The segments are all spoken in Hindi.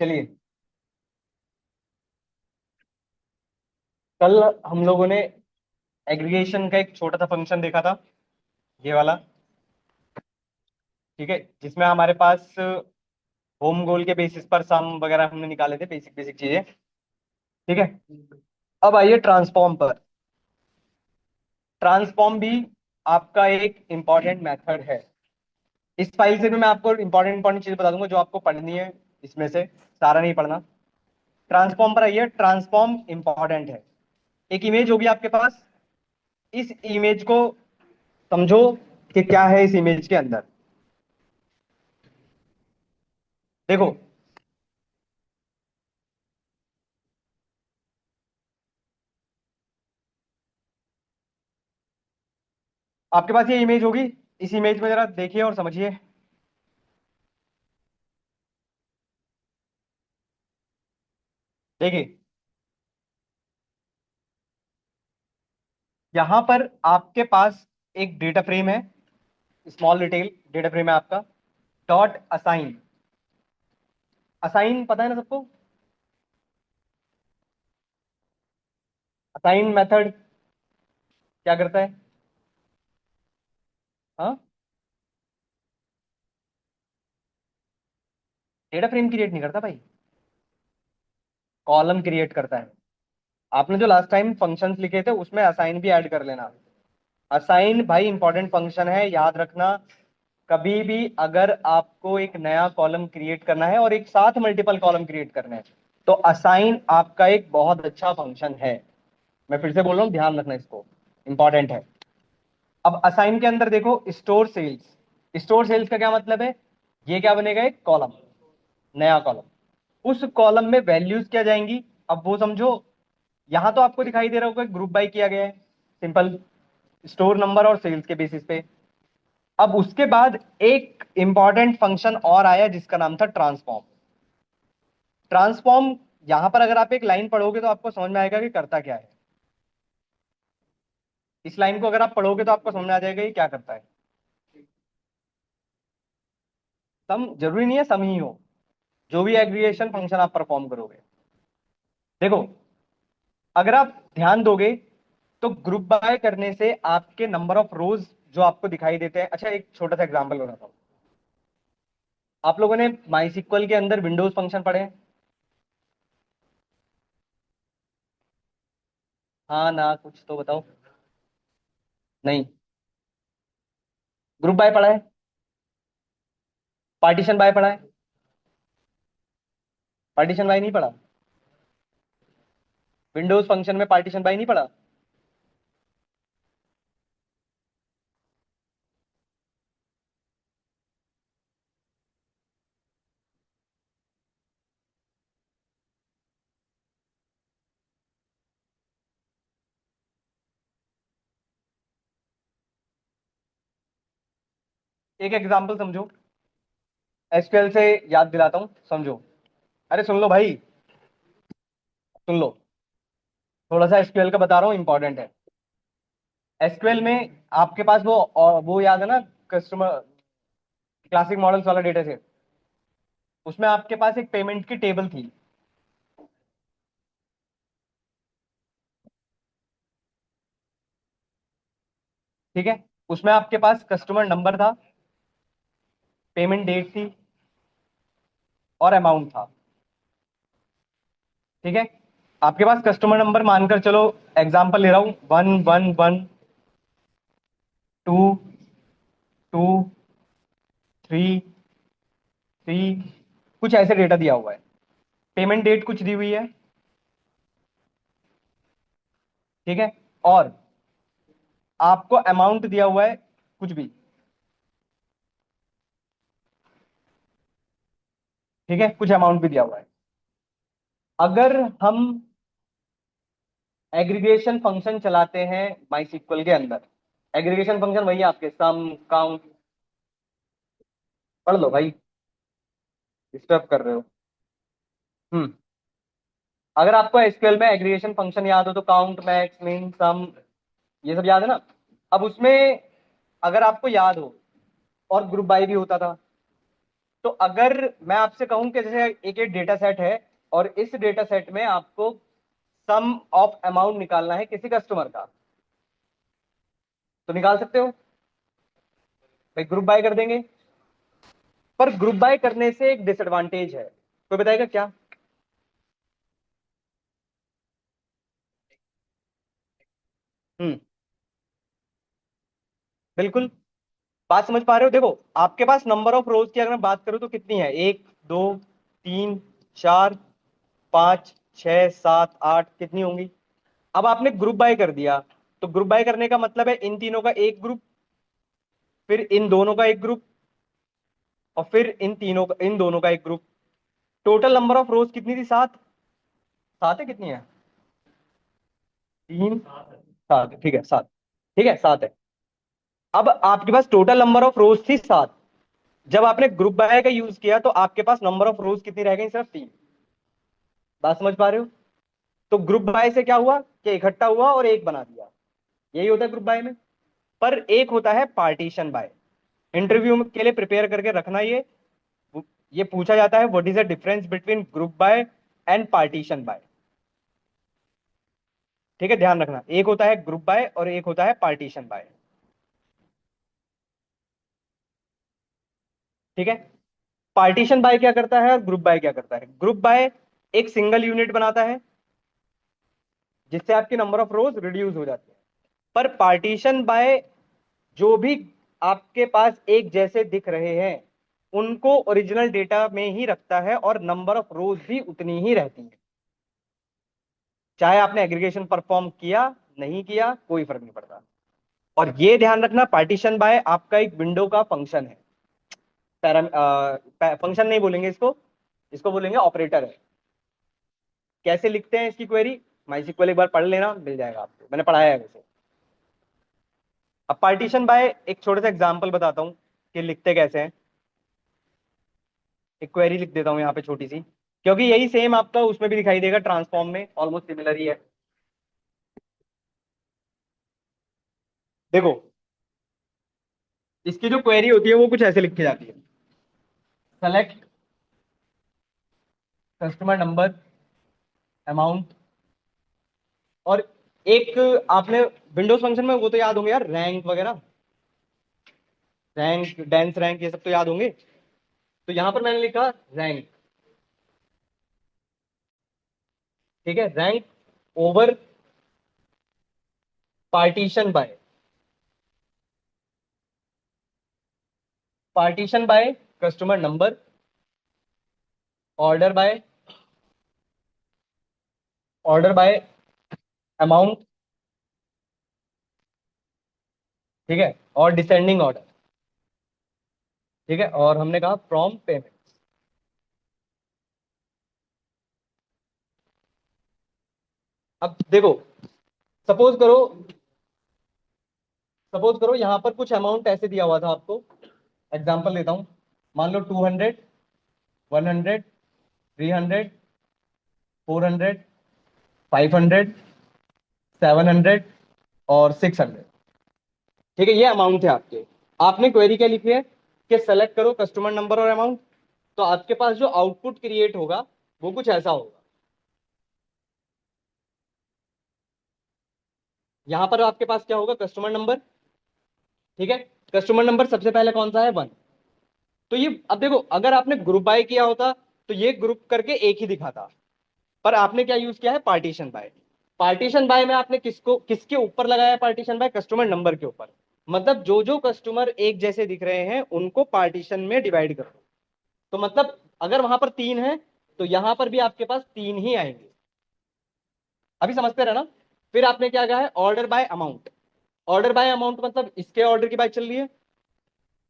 चलिए, कल हम लोगों ने एग्रीगेशन का एक छोटा सा फंक्शन देखा था, ये वाला। ठीक है, जिसमें हमारे पास होम गोल के बेसिस पर सम वगैरह हमने निकाले थे, बेसिक बेसिक चीजें। ठीक है। अब आइए ट्रांसफॉर्म पर। ट्रांसफॉर्म भी आपका एक इंपॉर्टेंट मेथड है। इस फाइल से भी मैं आपको इंपॉर्टेंट इंपॉर्टेंट चीजें बता दूंगा जो आपको पढ़नी है, इसमें से सारा नहीं पढ़ना। ट्रांसफॉर्म पर आइए। ट्रांसफॉर्म इंपॉर्टेंट है। एक इमेज होगी आपके पास। इस इमेज को समझो कि क्या है इस इमेज के अंदर। देखो, आपके पास ये इमेज होगी। इस इमेज में जरा देखिए और समझिए। देखिए, यहां पर आपके पास एक डेटा फ्रेम है। स्मॉल डिटेल डेटा फ्रेम है आपका। Dot assign. असाइन पता है ना सबको? असाइन मेथड क्या करता है? हाँ, डेटा फ्रेम क्रिएट नहीं करता भाई, कॉलम क्रिएट करता है। आपने जो लास्ट टाइम फंक्शंस लिखे थे उसमें असाइन भी ऐड कर लेना। असाइन भाई इंपॉर्टेंट फंक्शन है, याद रखना। कभी भी अगर आपको एक नया कॉलम क्रिएट करना है और एक साथ मल्टीपल कॉलम क्रिएट करना है, तो असाइन आपका एक बहुत अच्छा फंक्शन है। मैं फिर से बोल रहा हूं, ध्यान रखना इसको, इंपॉर्टेंट है। अब असाइन के अंदर देखो, स्टोर सेल्स। स्टोर सेल्स का क्या मतलब है? ये क्या बनेगा? एक कॉलम, नया कॉलम। उस कॉलम में वैल्यूज क्या जाएंगी? अब वो समझो। यहां तो आपको दिखाई दे रहा होगा ग्रुप बाय किया गया है, सिंपल, स्टोर नंबर और सेल्स के बेसिस पे। अब उसके बाद एक इंपॉर्टेंट फंक्शन और आया जिसका नाम था ट्रांसफॉर्म। ट्रांसफॉर्म, यहां पर अगर आप एक लाइन पढ़ोगे तो आपको समझ में आएगा कि करता क्या है। इस लाइन को अगर आप पढ़ोगे तो आपको समझ में आ जाएगा ये क्या करता है। सम जरूरी नहीं है सम ही हो, जो भी एग्रीगेशन फंक्शन आप परफॉर्म करोगे। देखो, अगर आप ध्यान दोगे तो ग्रुप बाय करने से आपके नंबर ऑफ रोज जो आपको दिखाई देते हैं। अच्छा, एक छोटा सा एग्जांपल बताता हूँ। आप लोगों ने माई के अंदर विंडोज फंक्शन पढ़े हैं? हाँ ना, कुछ तो बताओ। नहीं। ग्रुप बाय पढ़ा है? पार्टीशन बाय पढ़ा है? पार्टीशन बाय नहीं पढ़ा? विंडोज फंक्शन में पार्टीशन बाय नहीं पढ़ा? एक एग्जांपल समझो, एसक्यूएल से याद दिलाता हूँ, समझो। अरे सुन लो भाई, सुन लो। थोड़ा सा एसक्यूएल का बता रहा हूँ, इंपॉर्टेंट है। एसक्यूएल में आपके पास वो याद है ना, कस्टमर क्लासिक मॉडल्स वाला डेटा सेट। उसमें आपके पास एक पेमेंट की टेबल थी। ठीक है। उसमें आपके पास कस्टमर नंबर था, पेमेंट डेट थी, और अमाउंट था। ठीक है। आपके पास कस्टमर नंबर मानकर चलो, एग्जांपल ले रहा हूं, 111, 2, 2, 3, 3, कुछ ऐसे डेटा दिया हुआ है। पेमेंट डेट कुछ दी हुई है। ठीक है। और आपको अमाउंट दिया हुआ है कुछ भी। ठीक है, कुछ अमाउंट भी दिया हुआ है। अगर हम एग्रीगेशन फंक्शन चलाते हैं माई के अंदर, एग्रीगेशन फंक्शन वही है आपके, सम, काउंट। पढ़ लो भाई, डिस्टर्ब कर रहे हो। हम्म। अगर आपको एसक्यूएल में एग्रीगेशन फंक्शन याद हो तो काउंट, मैक्स, मिन, सम, ये सब याद है ना? अब उसमें अगर आपको याद हो, और ग्रुप बाय भी होता था। तो अगर मैं आपसे कहूं कि जैसे एक एक डेटा सेट है और इस डेटा सेट में आपको सम ऑफ अमाउंट निकालना है किसी कस्टमर का, तो निकाल सकते हो भाई, ग्रुप बाय कर देंगे। पर ग्रुप बाय करने से एक डिसएडवांटेज है, कोई बताएगा क्या? हम्म, बिल्कुल। बात समझ पा रहे हो? देखो, आपके पास नंबर ऑफ रोज की अगर मैं बात करूं तो कितनी है, एक, दो, तीन, चार, पांच, छह, सात, आठ, कितनी होंगी? अब आपने ग्रुप बाय कर दिया, तो ग्रुप बाय करने का मतलब है इन तीनों का एक ग्रुप, फिर इन दोनों का एक ग्रुप, और फिर इन तीनों का, इन दोनों का एक ग्रुप। टोटल नंबर ऑफ रोज कितनी थी? सात। सात है, कितनी है? तीन, सात है, ठीक है, सात। ठीक है, सात है। अब आपके पास टोटल नंबर ऑफ रोज थी सात। जब आपने ग्रुप बाय का यूज किया तो आपके पास नंबर ऑफ रोज कितनी रह गई? सिर्फ तीन। बात समझ पा रहे हो? तो ग्रुप बाय से क्या हुआ कि इकट्ठा हुआ और एक बना दिया। यही होता है ग्रुप बाय में। पर एक होता है पार्टीशन बाय। इंटरव्यू के लिए प्रिपेयर करके रखना ये पूछा जाता है, what is the difference between group by and partition by. ठीक है, ध्यान रखना, एक होता है ग्रुप बाय और एक होता है पार्टीशन बाय। ठीक है। पार्टीशन बाय क्या करता है और ग्रुप बाय क्या करता है? ग्रुप बाय एक सिंगल यूनिट बनाता है जिससे आपकी नंबर ऑफ रोज रिड्यूस हो जाती है। पर पार्टीशन बाय जो भी आपके पास एक जैसे दिख रहे हैं उनको ओरिजिनल डेटा में ही रखता है और नंबर ऑफ रोज भी उतनी ही रहती है, चाहे आपने एग्रीगेशन परफॉर्म किया नहीं किया, कोई फर्क नहीं पड़ता। और ये ध्यान रखना, पार्टीशन बाय आपका एक विंडो का फंक्शन है। फंक्शन नहीं बोलेंगे इसको, इसको बोलेंगे ऑपरेटर है। कैसे लिखते हैं इसकी क्वेरी? माइस्क्ल एक बार पढ़ लेना, मिल जाएगा आपको, मैंने पढ़ाया है वैसे। अब पार्टीशन बाय एक छोटा सा एग्जांपल बताता हूँ कि लिखते कैसे हैं। एक क्वेरी लिख देता हूँ यहाँ पे छोटी सी, क्योंकि यही सेम आपका उसमें भी दिखाई देगा, ट्रांसफॉर्म में ऑलमोस्ट सिमिलर ही है। देखो, इसकी जो क्वेरी होती है वो कुछ ऐसे लिखी जाती है, सेलेक्ट कस्टमर नंबर, अमाउंट, और एक आपने विंडोज फंक्शन में वो तो याद होंगे यार, रैंक वगैरह, रैंक, डेंस रैंक, ये सब तो याद होंगे। तो यहां पर मैंने लिखा रैंक। ठीक है, rank over partition by, partition by customer number, order by, order by amount. ठीक है, और डिसेंडिंग ऑर्डर। ठीक है, और हमने कहा फ्रॉम पेमेंट। अब देखो, सपोज करो, सपोज करो यहां पर कुछ अमाउंट ऐसे दिया हुआ था आपको। एग्जांपल देता हूं, मान लो 200, 100, 300, 400, 500, 700 और 600। ठीक है, ये अमाउंट है आपके। आपने क्वेरी क्या लिखी है कि सेलेक्ट करो कस्टमर नंबर और अमाउंट। तो आपके पास जो आउटपुट क्रिएट होगा वो कुछ ऐसा होगा। यहां पर आपके पास क्या होगा? Customer number. ठीक है, कस्टमर नंबर सबसे पहले कौन सा है? 1। तो ये, अब देखो, अगर आपने ग्रुप बाय किया होता तो ये ग्रुप करके एक ही दिखाता। पर आपने क्या यूज किया है? Partition by. पार्टीशन बाय में आपने किसको किसके ऊपर लगाया? पार्टीशन बाय कस्टमर नंबर के ऊपर। मतलब जो जो कस्टमर एक जैसे दिख रहे हैं उनको पार्टीशन में डिवाइड कर दो। तो मतलब अगर वहां पर तीन है तो यहां पर भी आपके पास तीन ही आएंगे। अभी समझते रहे ना? फिर आपने क्या कहा है? Order by amount. Order by amount मतलब इसके ऑर्डर की बात चल रही है,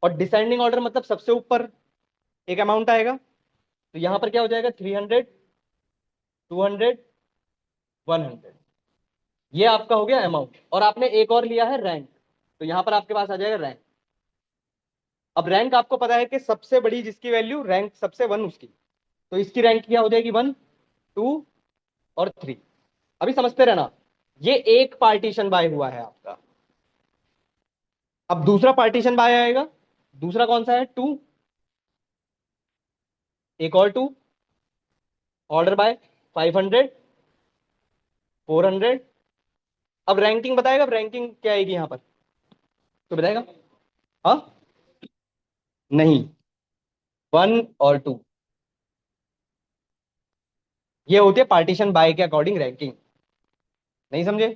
और डिसेंडिंग ऑर्डर मतलब सबसे ऊपर एक अमाउंट आएगा। तो यहां पर क्या हो जाएगा? 300, 200, 100। ये आपका हो गया अमाउंट, और आपने एक और लिया है रैंक। तो यहां पर आपके पास आ जाएगा रैंक। अब रैंक आपको पता है कि सबसे बड़ी जिसकी वैल्यू रैंक सबसे वन उसकी, तो इसकी रैंक क्या हो जाएगी? 1, 2 और 3। अभी समझते रहना, ये एक पार्टीशन बाय हुआ है आपका। अब दूसरा पार्टीशन बाय आएगा। दूसरा कौन सा है? 2। Equal to order by 500, 400। अब रैंकिंग बताएगा, अब रैंकिंग क्या आएगी यहां पर तो बताएगा। हाँ, नहीं, 1 और 2, ये होती है पार्टीशन बाय के अकॉर्डिंग रैंकिंग। नहीं समझे?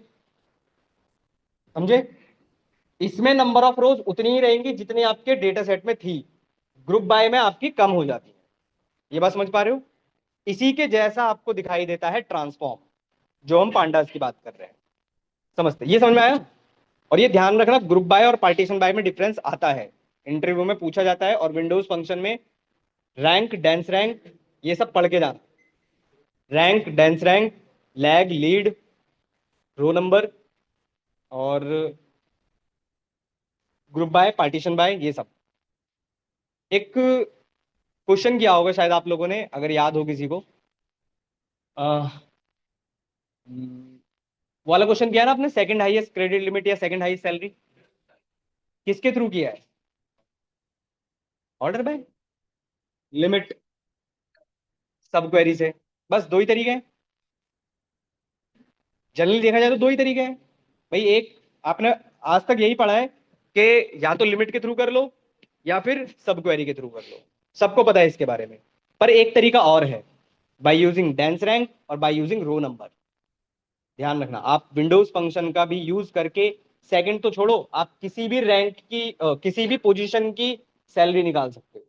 समझे? इसमें नंबर ऑफ रोज उतनी ही रहेंगी जितनी आपके डेटा सेट में थी, ग्रुप बाय में आपकी कम हो जाती है। ये बात समझ पा रहे हो? इसी के जैसा आपको दिखाई देता है ट्रांसफॉर्म, जो हम पांडास की बात कर रहे हैं। समझते, ये समझ में आया? और ये ध्यान रखना, ग्रुप बाय और पार्टीशन बाय में डिफरेंस आता है, इंटरव्यू में पूछा जाता है। और विंडोज फंक्शन में रैंक, डेंस रैंक, ये सब पढ़ के जाना। Rank, dense rank, lag, lead, row number, और ग्रुप बाय, पार्टीशन बाय, ये सब। एक क्वेश्चन किया होगा शायद आप लोगों ने, अगर याद हो किसी को, वो वाला क्वेश्चन किया ना आपने, सेकंड हाईएस्ट क्रेडिट लिमिट या सेकंड हाईएस्ट सैलरी किसके थ्रू किया है? ऑर्डर बाय, लिमिट, सब क्वेरी से। बस दो ही तरीके हैं, जनरली देखा जाए तो दो ही तरीके हैं भाई। एक, आपने आज तक यही पढ़ा है कि या तो लिमिट के थ्रू कर लो या फिर सब क्वेरी के थ्रू कर लो, सबको पता है इसके बारे में। पर एक तरीका और है, बाय यूजिंग डेंस रैंक और बाय यूजिंग रो नंबर। ध्यान रखना, आप विंडोज फंक्शन का भी यूज करके, सेकंड तो छोड़ो, आप किसी भी रैंक की किसी भी पोजीशन की सैलरी निकाल सकते हो,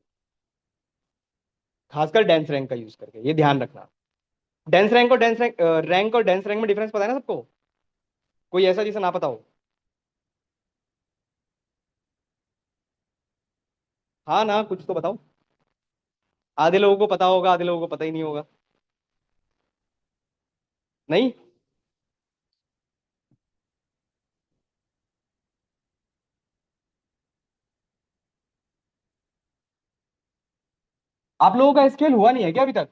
खासकर डेंस रैंक का यूज करके। ये ध्यान रखना। डेंस रैंक और डेंस रैंक, रैंक और डेंस रैंक में डिफरेंस पता है ना सबको? कोई ऐसा जिसे ना पता हो? हाँ ना, कुछ तो बताओ। आधे लोगों को पता होगा, आधे लोगों को पता ही नहीं होगा। नहीं, आप लोगों का एसक्यूएल हुआ नहीं है क्या अभी तक?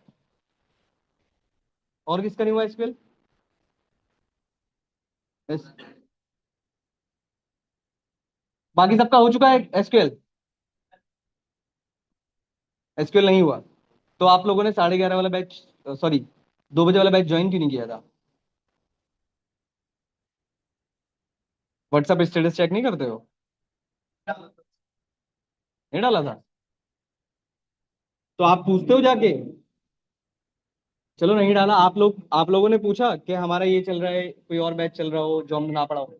और किसका नहीं हुआ एसक्यूएल? बाकी सबका हो चुका है एसक्यूएल, एसक्यूएल नहीं हुआ। तो आप लोगों ने 11:30 वाला बैच, सॉरी 2 बजे वाला बैच ज्वाइन क्यों नहीं किया था? व्हाट्सएप स्टेटस चेक नहीं करते हो? नहीं डाला था? तो आप पूछते हो जाके? चलो नहीं डाला, आप लोगों ने पूछा कि हमारा ये चल रहा है, कोई और बैच चल रहा हो जो हमने ना पढ़ा हो,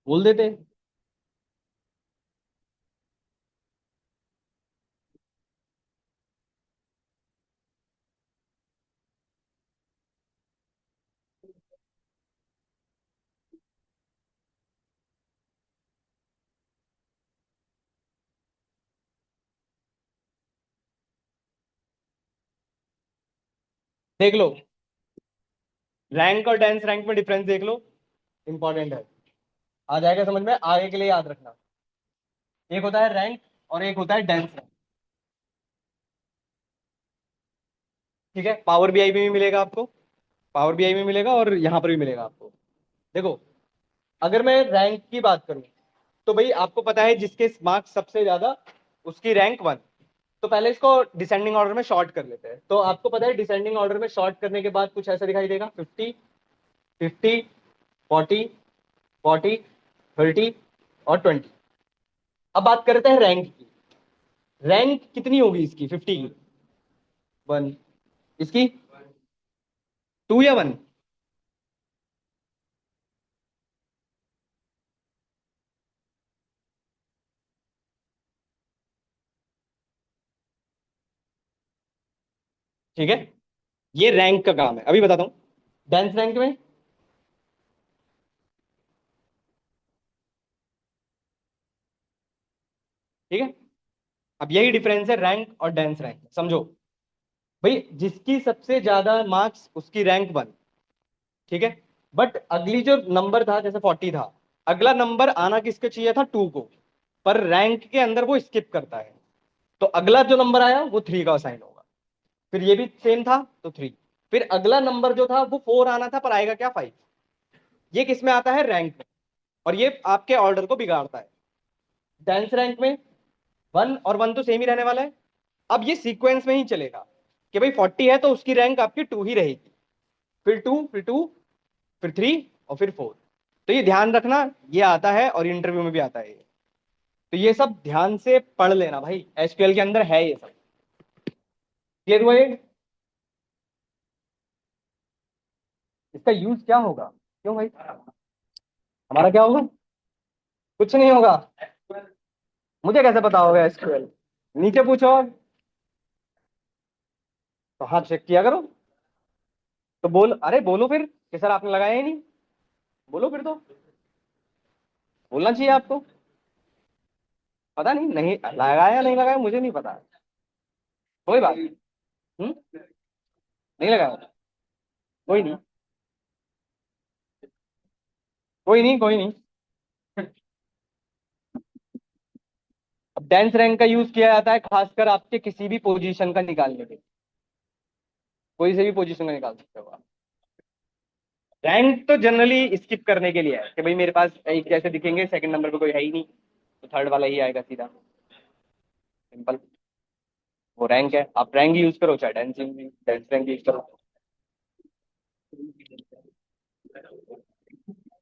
बोल देते। देख लो, रैंक और डेंस रैंक में डिफरेंस देख लो, इंपॉर्टेंट है, आ जाएगा समझ में, आगे के लिए याद रखना। एक होता है रैंक और एक होता है डेंस रैंक। ठीक है, पावर बीआई में भी मिलेगा आपको, पावर बीआई में मिलेगा और यहां पर भी मिलेगा आपको। देखो, अगर मैं रैंक की बात करूं तो भाई आपको पता है जिसके मार्क्स सबसे ज्यादा उसकी रैंक 1। तो पहले इसको डिसेंडिंग ऑर्डर में शॉर्ट कर लेते हैं। तो आपको पता है डिसेंडिंग ऑर्डर में शॉर्ट करने के बाद कुछ ऐसा दिखाई देगा, 50, 50, 40, 40, 30 और 20। अब बात करते हैं रैंक की। रैंक कितनी होगी इसकी? 50 की 1, इसकी 2 या 1? ठीक है, ये रैंक का काम है, अभी बताता हूं। डेंस रैंक में, ठीक है, अब यही डिफरेंस है रैंक और डेंस रैंक, समझो। भाई जिसकी सबसे ज्यादा मार्क्स उसकी रैंक 1, ठीक है। बट अगली जो नंबर था, जैसे 40 था, अगला नंबर आना किसके चाहिए था? 2 को। पर रैंक के अंदर वो स्किप करता है, तो अगला जो नंबर आया वो 3 का साइन होगा। फिर ये भी सेम था तो 3। फिर अगला नंबर जो था वो 4 आना था, पर आएगा क्या? 5। ये किस में आता है? रैंक में। और ये आपके ऑर्डर को बिगाड़ता है। डेंस रैंक में वन और वन तो सेम ही रहने वाला है। अब ये सीक्वेंस में ही चलेगा कि भाई 40 है तो उसकी रैंक आपकी 2 ही रहेगी, फिर 2, फिर 2, फिर 3 और फिर 4। तो ये ध्यान रखना, ये आता है और इंटरव्यू में भी आता है ये। तो ये सब ध्यान से पढ़ लेना भाई, एसक्यूएल के अंदर है ये सब। क्लियर हुआ ये? इसका यूज क्या होगा? क्यों भाई, हमारा क्या होगा? कुछ नहीं होगा। मुझे कैसे पता होगा एसक्यूएल? नीचे पूछो। तो हाथ चेक किया करो। तो बोल, अरे बोलो फिर कि सर आपने लगाया ही नहीं। बोलो फिर तो, बोलना चाहिए आपको। पता नहीं, नहीं लगाया नहीं लगाया मुझे नहीं पता। कोई बात नहीं। नहीं लगाया। कोई नहीं, कोई नहीं, कोई नहीं। अब डेंस रैंक का यूज किया जाता है खासकर आपके किसी भी पोजीशन का निकालने के लिए। कोई से भी पोजीशन का निकाल सकते हो आप। रैंक तो जनरली स्किप करने के लिए है कि भाई मेरे पास एक जैसे दिखेंगे, सेकंड नंबर पे कोई है ही नहीं, तो थर्ड वाला ही आएगा सीधा, सिंपल। वो रैंक है, आप रैंक यूज करो चाहे डेंस डेंस रैंक यूज करो।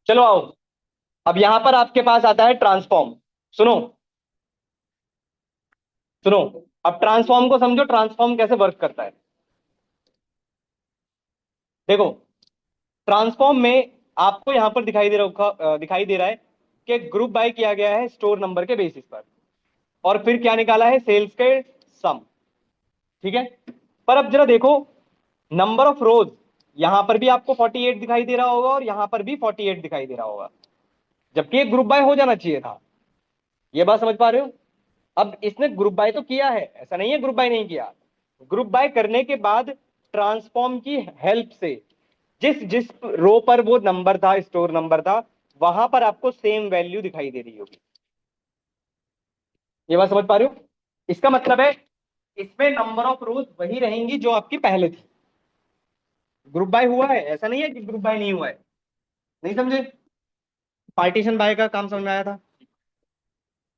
चलो आओ, अब यहां पर आपके पास आता है ट्रांसफॉर्म। सुनो, सुनो। अब ट्रांसफॉर्म को समझो, ट्रांसफॉर्म कैसे वर्क करता है। देखो, ट्रांसफॉर्म में आपको यहां पर दिखाई दे रहा है कि ग्रुप बाय किया गया है स्टोर नंबर के बेसिस पर, और फिर क्या निकाला है, सेल्स के सम। ठीक है। पर अब जरा देखो, नंबर ऑफ रोज, यहां पर भी आपको 48 दिखाई दे रहा होगा और यहां पर भी 48 दिखाई दे रहा होगा, जबकि एक ग्रुप बाय हो जाना चाहिए था। ये बात समझ पा रहे हो? अब इसने ग्रुप बाय तो किया है, ऐसा नहीं है ग्रुप बाय नहीं किया। ग्रुप बाय करने के बाद ट्रांसफॉर्म की हेल्प से जिस जिस रो पर वो नंबर था, स्टोर नंबर था, वहां पर आपको सेम वैल्यू दिखाई दे रही होगी। ये बात समझ पा रहे हो? इसका मतलब है इसमें नंबर ऑफ रोज वही रहेंगी जो आपकी पहले थी। ग्रुप बाय हुआ है, ऐसा नहीं है कि ग्रुप बाय नहीं हुआ है। नहीं समझे? पार्टीशन बाय का काम समझ में आया था?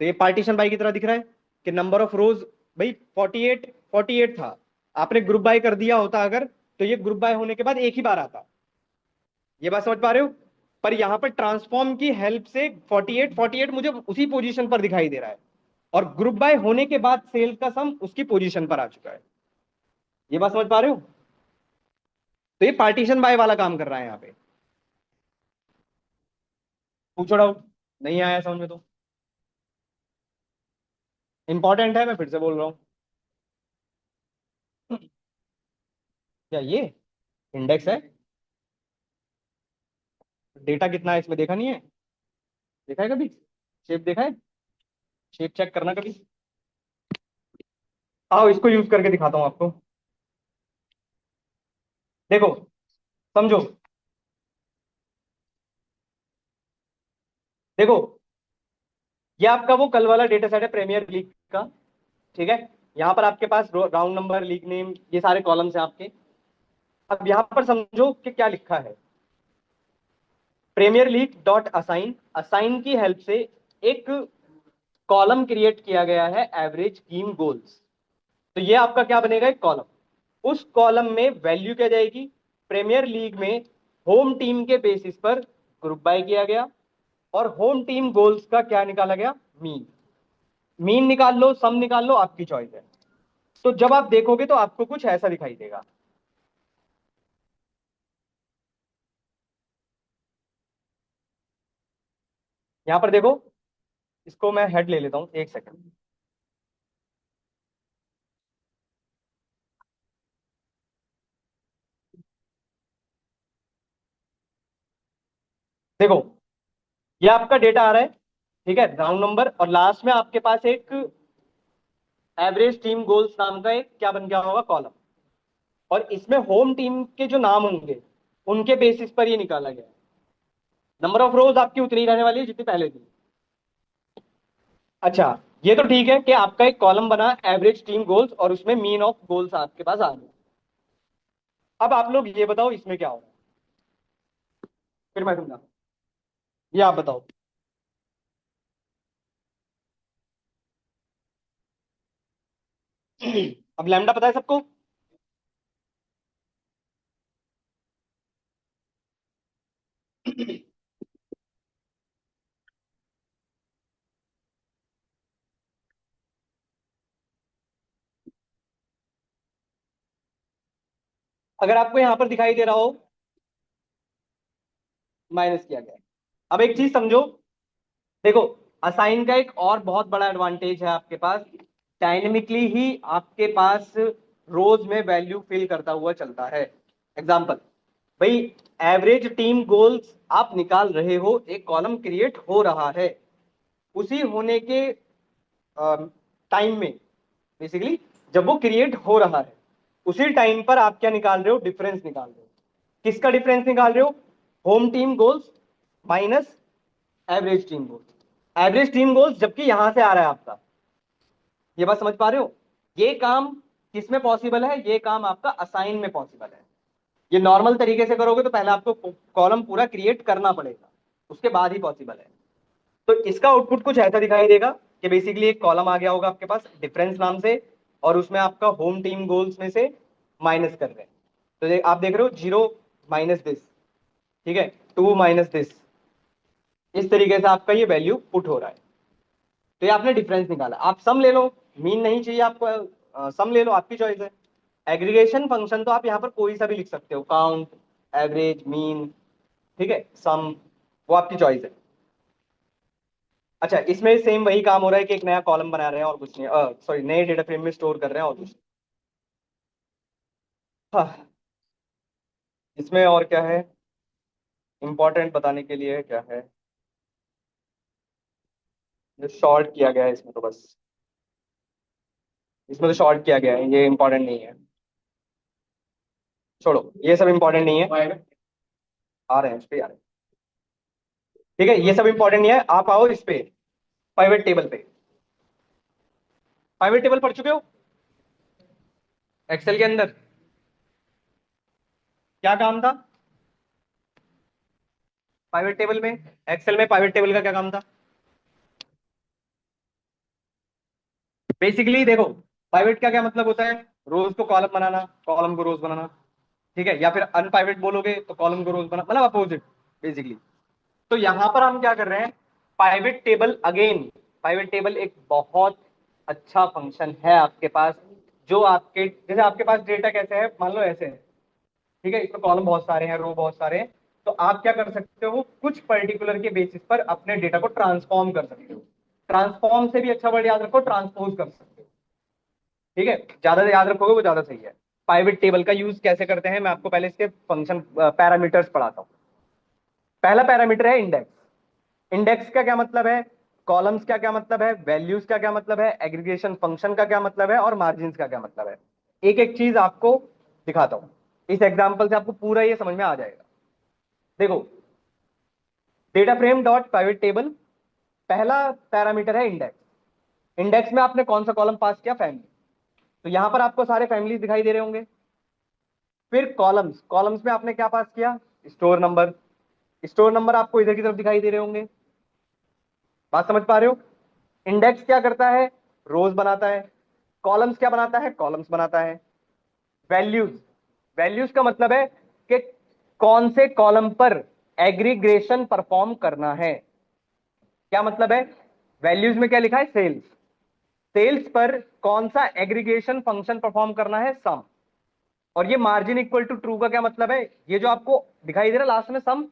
तो ये पार्टीशन बाय की तरह दिख रहा है कि नंबर ऑफ रोज, भाई 48 48 था, आपने ग्रुप बाय कर दिया होता अगर, तो ये ग्रुप बाय होने के बाद एक ही बार आता। ये बात समझ पा रहे हो? पर यहां पर ट्रांसफॉर्म की हेल्प से 48 48 मुझे उसी पोजीशन पर दिखाई दे रहा है, और ग्रुप बाय होने के बाद सेल का सम उसकी पोजीशन पर आ चुका है। ये बात समझ पा रहे हो? तो ये पार्टीशन बाय वाला काम कर रहा है यहाँ पे। पूछो डाउट, नहीं आया समझ में तो? इंपॉर्टेंट है, मैं फिर से बोल रहा हूँ। क्या ये इंडेक्स है? डेटा कितना है इसमें देखा नहीं है? देखा है कभी? शेप देखा है? शेप चेक करना कभी। आओ इसको यूज करके दिखाता हूँ आपको। देखो, समझो। देखो, ये आपका वो कल वाला डेटा सेट है प्रीमियर लीग का। ठीक है। यहाँ पर आपके पास राउंड नंबर, लीग नेम, ये सारे कॉलम्स हैं आपके। अब यहाँ पर समझो कि क्या लिखा है, premier league dot assign, assign की हेल्प से एक कॉलम क्रिएट किया गया है, एवरेज टीम गोल्स। तो ये आपका क्या बनेगा, एक कॉलम। उस कॉलम में वैल्यू क्या जाएगी, प्रीमियर लीग में होम टीम के बेसिस पर ग्रुप बाय किया गया, और होम टीम गोल्स का क्या निकाला गया, मीन। मीन निकाल लो, सम निकाल लो, आपकी चॉइस है। तो जब आप देखोगे तो आपको कुछ ऐसा दिखाई देगा। यहां पर देखो, इसको मैं हेड ले लेता हूं, एक सेकंड। देखो, ये आपका डेटा आ रहा है, ठीक है, राउंड नंबर, और लास्ट में आपके पास एक एवरेज टीम गोल्स नाम का एक क्या बन गया होगा, कॉलम। और इसमें होम टीम के जो नाम होंगे उनके बेसिस पर ये निकाला गया। नंबर ऑफ रोज आपकी उतनी ही रहने वाली है जितनी पहले थी। अच्छा, ये तो ठीक है कि आपका एक कॉलम बना एवरेज टीम गोल्स, और उसमें मीन ऑफ गोल्स आपके पास आ गए। अब आप लोग ये बताओ इसमें क्या होगा, फिर मैं समझा। ये आप बताओ। अब लैम्डा पता है सबको? अगर आपको यहां पर दिखाई दे रहा हो माइनस किया गया है। अब एक चीज समझो, देखो, असाइन का एक और बहुत बड़ा एडवांटेज है आपके पास, डायनेमिकली ही आपके पास रोज में वैल्यू फिल करता हुआ चलता है। एग्जांपल, भाई, एवरेज टीम गोल्स आप निकाल रहे हो, एक कॉलम क्रिएट हो रहा है, उसी होने के टाइम में, बेसिकली जब वो क्रिएट हो रहा है उसी टाइम पर आप क्या निकाल रहे हो, डिफरेंस निकाल रहे हो। किसका डिफरेंस निकाल रहे हो? Home team goals minus average team goals. Average team goals जबकि यहां से आ रहा है आपका, ये बात समझ पा रहे हो? ये काम किसमें पॉसिबल है? ये काम आपका असाइन में पॉसिबल है। ये नॉर्मल तरीके से करोगे तो पहले आपको कॉलम पूरा क्रिएट करना पड़ेगा, उसके बाद ही पॉसिबल है। तो इसका आउटपुट कुछ ऐसा दिखाई देगा कि बेसिकली एक कॉलम आ गया होगा आपके पास डिफरेंस नाम से, और उसमें आपका होम टीम गोल्स में से माइनस कर रहे हैं। तो आप देख रहे हो 0 माइनस दिस, ठीक है, 2 माइनस दिस, इस तरीके से आपका ये वैल्यू पुट हो रहा है। तो ये आपने डिफरेंस निकाला, आप सम ले लो, मीन नहीं चाहिए आपको, सम ले लो, आपकी चॉइस है। एग्रीगेशन फंक्शन तो आप यहाँ पर कोई सा भी लिख सकते हो, काउंट, एवरेज, मीन, ठीक है, सम, वो आपकी चॉइस है। अच्छा, इसमें सेम वही काम हो रहा है कि एक नया कॉलम बना रहे हैं और कुछ नहीं, सॉरी, नए डेटा फ्रेम में स्टोर कर रहे हैं और कुछ। हाँ, इसमें और क्या है इंपॉर्टेंट बताने के लिए, क्या है जो शॉर्ट किया गया है इसमें, तो बस इसमें तो शॉर्ट किया गया है, ये इंपॉर्टेंट नहीं है, छोड़ो, ये सब इंपॉर्टेंट नहीं है। आ रहे हैं, इस पे आ रहे हैं, ठीक है, ये सब इंपॉर्टेंट नहीं है, आप आओ इस पे, पाइवेट टेबल पे। पाइवेट टेबल पढ़ चुके हो एक्सेल के अंदर? क्या काम था पाइवेट टेबल में? एक्सेल में पाइवेट टेबल का क्या काम था? बेसिकली देखो, पाइवेट का क्या मतलब होता है? रोज को कॉलम बनाना, कॉलम को रोज बनाना, ठीक है, या फिर अनपाइवेट बोलोगे तो कॉलम को रोज बना, मतलब अपोजिट बेसिकली। तो यहां पर हम क्या कर रहे हैं, pivot table again, pivot table एक बहुत अच्छा फंक्शन है आपके पास, जो आपके, जैसे आपके पास डेटा कैसे है, मान लो ऐसे है, ठीक है, इसमें कॉलम बहुत सारे हैं, रो बहुत सारे हैं, तो आप क्या कर सकते हो, कुछ पर्टिकुलर के बेसिस पर अपने डेटा को ट्रांसफॉर्म कर सकते हो। ट्रांसफॉर्म से भी अच्छा वर्ड याद रखो, ट्रांसपोज कर सकते हो, ठीक है, ज्यादा याद रखोगे वो ज्यादा सही है। पाइवेट टेबल का यूज कैसे करते हैं, मैं आपको पहले इसके फंक्शन पैरामीटर्स पढ़ाता हूँ। पहला पैरामीटर है इंडेक्स। इंडेक्स का क्या मतलब है, कॉलम्स का क्या मतलब है, वैल्यूज का क्या मतलब है, एग्रीगेशन फंक्शन का क्या मतलब है, और मार्जिन का क्या मतलब है। एक एक चीज आपको दिखाता हूं, इस एग्जाम्पल से आपको पूरा ये समझ में आ जाएगा। देखो, data frame dot private table, पहला पैरामीटर है इंडेक्स। इंडेक्स में आपने कौन सा कॉलम पास किया, फैमिली, तो यहां पर आपको सारे फैमिलीज दिखाई दे रहे होंगे। फिर कॉलम्स, कॉलम्स में आपने क्या पास किया, स्टोर नंबर, स्टोर नंबर आपको इधर की तरफ दिखाई दे रहे होंगे। बात समझ पा रहे हो? इंडेक्स क्या करता है, रोज बनाता है। कॉलम्स क्या बनाता है, कॉलम्स बनाता है। वैल्यूज, वैल्यूज का मतलब है कि कौन से कॉलम पर एग्रीग्रेशन परफॉर्म करना है। क्या मतलब है, वैल्यूज में क्या लिखा है, सेल्स, सेल्स पर कौन सा एग्रीगेशन फंक्शन परफॉर्म करना है, सम। और ये मार्जिन इक्वल टू ट्रू का क्या मतलब है, ये जो आपको दिखाई दे रहा है लास्ट में सम,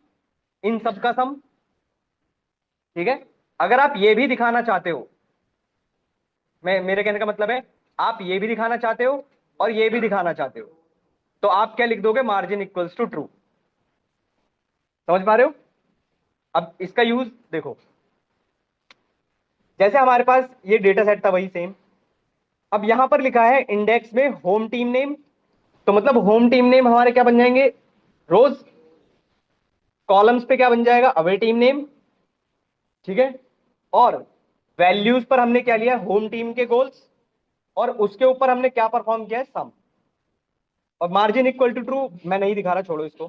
इन सब का सम, ठीक है। अगर आप ये भी दिखाना चाहते हो, मैं, मेरे कहने का मतलब है, आप ये भी दिखाना चाहते हो और ये भी दिखाना चाहते हो, तो आप क्या लिख दोगे, मार्जिन इक्वल्स टू ट्रू। समझ पा रहे हो? अब इसका यूज देखो, जैसे हमारे पास ये डेटा सेट था वही सेम, अब यहां पर लिखा है इंडेक्स में होम टीम नेम, तो मतलब होम टीम नेम हमारे क्या बन जाएंगे, रोज। कॉलम्स पे क्या बन जाएगा, अवे टीम नेम, ठीक है। और वैल्यूज पर हमने क्या लिया, होम टीम के गोल्स, और उसके ऊपर हमने क्या परफॉर्म किया है, सम। और मार्जिन इक्वल टू ट्रू मैं नहीं दिखा रहा, छोड़ो इसको।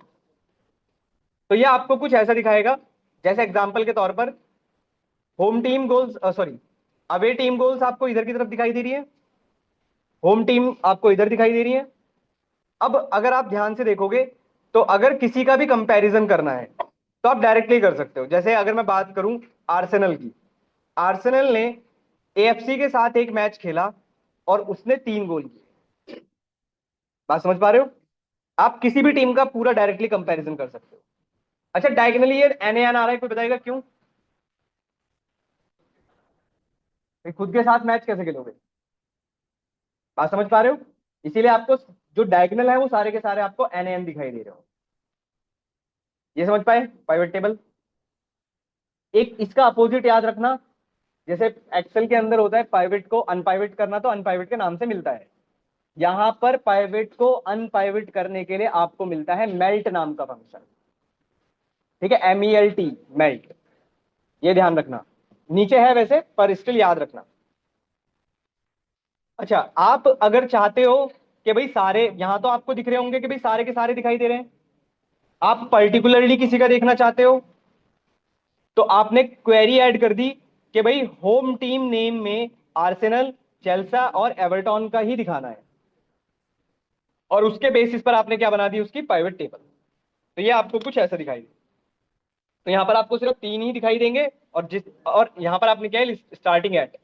तो ये आपको कुछ ऐसा दिखाएगा, जैसे एग्जांपल के तौर पर home team goals, sorry, away team goals आपको इधर की तरफ दिखाई दे रही है, होम टीम आपको इधर दिखाई दे रही है। अब अगर आप ध्यान से देखोगे, तो अगर किसी का भी कंपैरिजन करना है तो आप डायरेक्टली कर सकते हो। जैसे अगर मैं बात करूं आर्सेनल की, आर्सेनल ने एएफसी के साथ एक मैच खेला और उसने 3 गोल किए। बात समझ पा रहे हो? आप किसी भी टीम का पूरा डायरेक्टली कंपैरिजन कर सकते हो। अच्छा, डायगनली ये एन आ रहा है, कोई बताएगा क्यों? फिर खुद के साथ मैच कैसे खेलोगे? बात समझ पा रहे हो? इसीलिए आपको जो डायगनल है वो सारे के सारे आपको एन दिखाई दे रहे हो। ये समझ पाए पाइवट टेबल? एक इसका अपोजिट याद रखना। जैसे एक्सेल के अंदर होता है पाइवट को अनपाइवट करना, तो अनपाइवट के नाम से मिलता है। यहां पर पाइवट को अनपाइवट करने के लिए आपको मिलता है मेल्ट नाम का फंक्शन। ठीक है, MELT, मेल्ट। ये ध्यान रखना, नीचे है वैसे पर स्टिल याद रखना। अच्छा, आप अगर चाहते हो कि भाई सारे यहां तो आपको दिख रहे होंगे कि भाई सारे के सारे दिखाई दे रहे हैं, आप पर्टिकुलरली किसी का देखना चाहते हो, तो आपने क्वेरी ऐड कर दी कि भाई होम टीम नेम में आर्सेनल, चेल्सा और एवर्टन का ही दिखाना है, और उसके बेसिस पर आपने क्या बना दी, उसकी पाइवट टेबल। तो ये आपको कुछ ऐसा दिखाई दे। तो यहाँ पर आपको सिर्फ 3 ही दिखाई देंगे, और यहाँ पर आपने क्या है, स्टार्टिंग एट।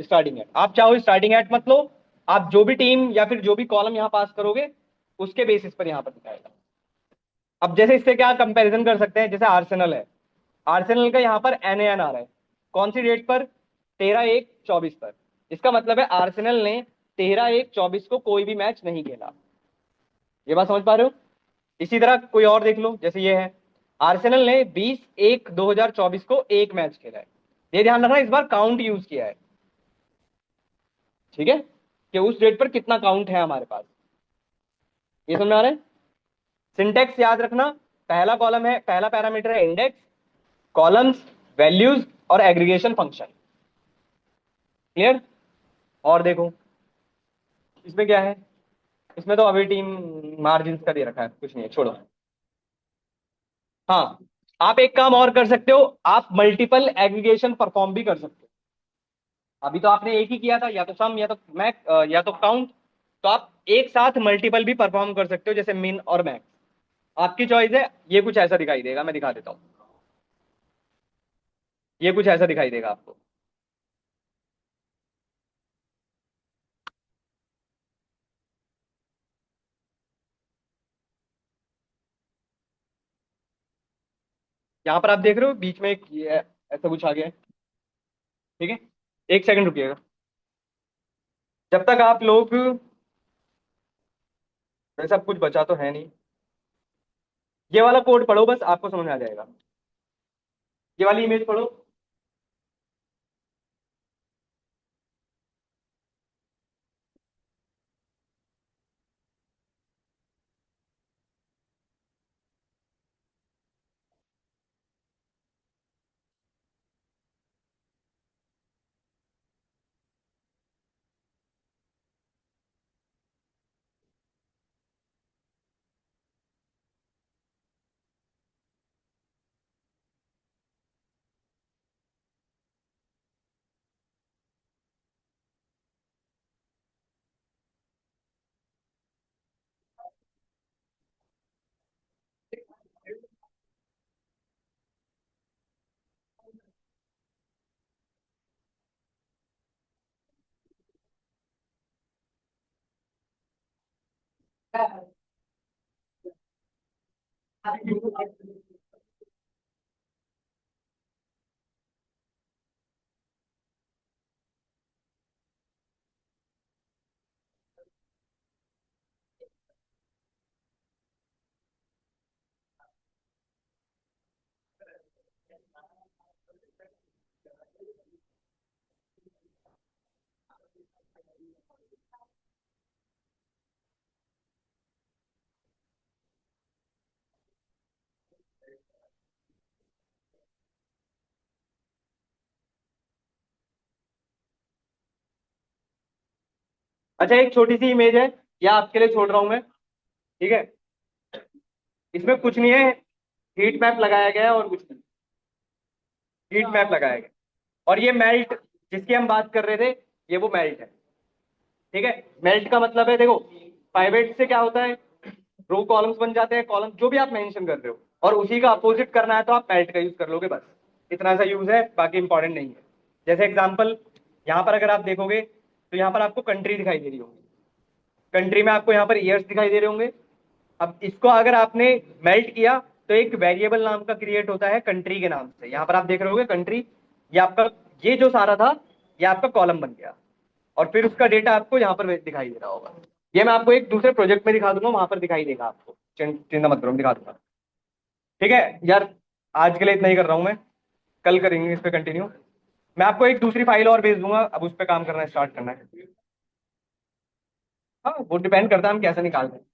स्टार्टिंग एट आप चाहो स्टार्टिंग एट मत लो, आप जो भी टीम या फिर जो भी कॉलम यहाँ पास करोगे उसके बेसिस पर यहाँ पर दिखाएगा। अब जैसे इससे क्या कंपैरिजन कर सकते हैं, जैसे आर्सेनल है, आर्सेनल का यहाँ पर NAN आ रहा है, कौन सी डेट पर? 13/1/24 पर। इसका मतलब है आर्सेनल ने 13/1/24 को कोई भी मैच नहीं खेला। ये बात समझ पा रहे हो? इसी तरह कोई और देख लो, जैसे ये है, आर्सेनल ने 20/1/2024 को एक मैच खेला है। ये ध्यान रखना, इस बार काउंट यूज किया है। ठीक है, कि उस डेट पर कितना काउंट है हमारे पास। ये समझ में आ रहा है? सिंटेक्स याद रखना, पहला कॉलम है, पहला पैरामीटर है इंडेक्स, कॉलम्स, वैल्यूज और एग्रीगेशन फंक्शन। क्लियर? और देखो इसमें क्या है, इसमें तो अभी टीम मार्जिन का दे रखा है, कुछ नहीं है, छोड़ो। हाँ, आप एक काम और कर सकते हो, आप मल्टीपल एग्रीगेशन परफॉर्म भी कर सकते हो। अभी तो आपने एक ही किया था, या तो सम या तो मैक या तो काउंट। तो आप एक साथ मल्टीपल भी परफॉर्म कर सकते हो, जैसे मिन और मैक्स। आपकी चॉइस है। ये कुछ ऐसा दिखाई देगा, मैं दिखा देता हूँ। ये कुछ ऐसा दिखाई देगा आपको। यहाँ पर आप देख रहे हो बीच में एक ऐसा कुछ आ गया है। ठीक है, एक सेकंड रुकिएगा। जब तक आप लोग, वैसे अब कुछ बचा तो है नहीं, ये वाला कोड पढ़ो, बस आपको समझ में आ जाएगा। ये वाली इमेज पढ़ो। अच्छा, एक छोटी सी इमेज है, या आपके लिए छोड़ रहा हूं मैं। ठीक है, इसमें कुछ नहीं है, हीट मैप लगाया गया है और कुछ नहीं। हीट मैप लगाया गया, और ये मेल्ट जिसकी हम बात कर रहे थे, ये वो मेल्ट है। ठीक है, मेल्ट का मतलब है, देखो पाइवेट से क्या होता है, रो कॉलम्स बन जाते हैं, कॉलम जो भी आप मेंशन कर रहे हो, और उसी का अपोजिट करना है तो आप मेल्ट का यूज कर लोगे, बस इतना सा यूज है, बाकी इंपॉर्टेंट नहीं है। जैसे एग्जांपल, यहाँ पर अगर आप देखोगे तो यहाँ पर आपको कंट्री दिखाई दे रही होगी, कंट्री में आपको यहाँ पर ईयर्स दिखाई दे रहे होंगे। अब इसको अगर आपने मेल्ट किया तो एक वेरिएबल नाम का क्रिएट होता है कंट्री के नाम से, यहाँ पर आप देख रहे होगे कंट्री, ये आपका, ये जो सारा था ये आपका कॉलम बन गया, और फिर उसका डेटा आपको यहाँ पर दिखाई दे रहा होगा। ये मैं आपको एक दूसरे प्रोजेक्ट में दिखा दूंगा, वहां पर दिखाई देगा आपको, चिंता मत करो, मैं दिखा दूंगा। ठीक है यार, आज के लिए इतना ही कर रहा हूँ मैं, कल करेंगे इस पे कंटिन्यू। मैं आपको एक दूसरी फाइल और भेज दूंगा, अब उस पर काम करना स्टार्ट करना है। हाँ वो डिपेंड करता है हम कैसे निकालते हैं।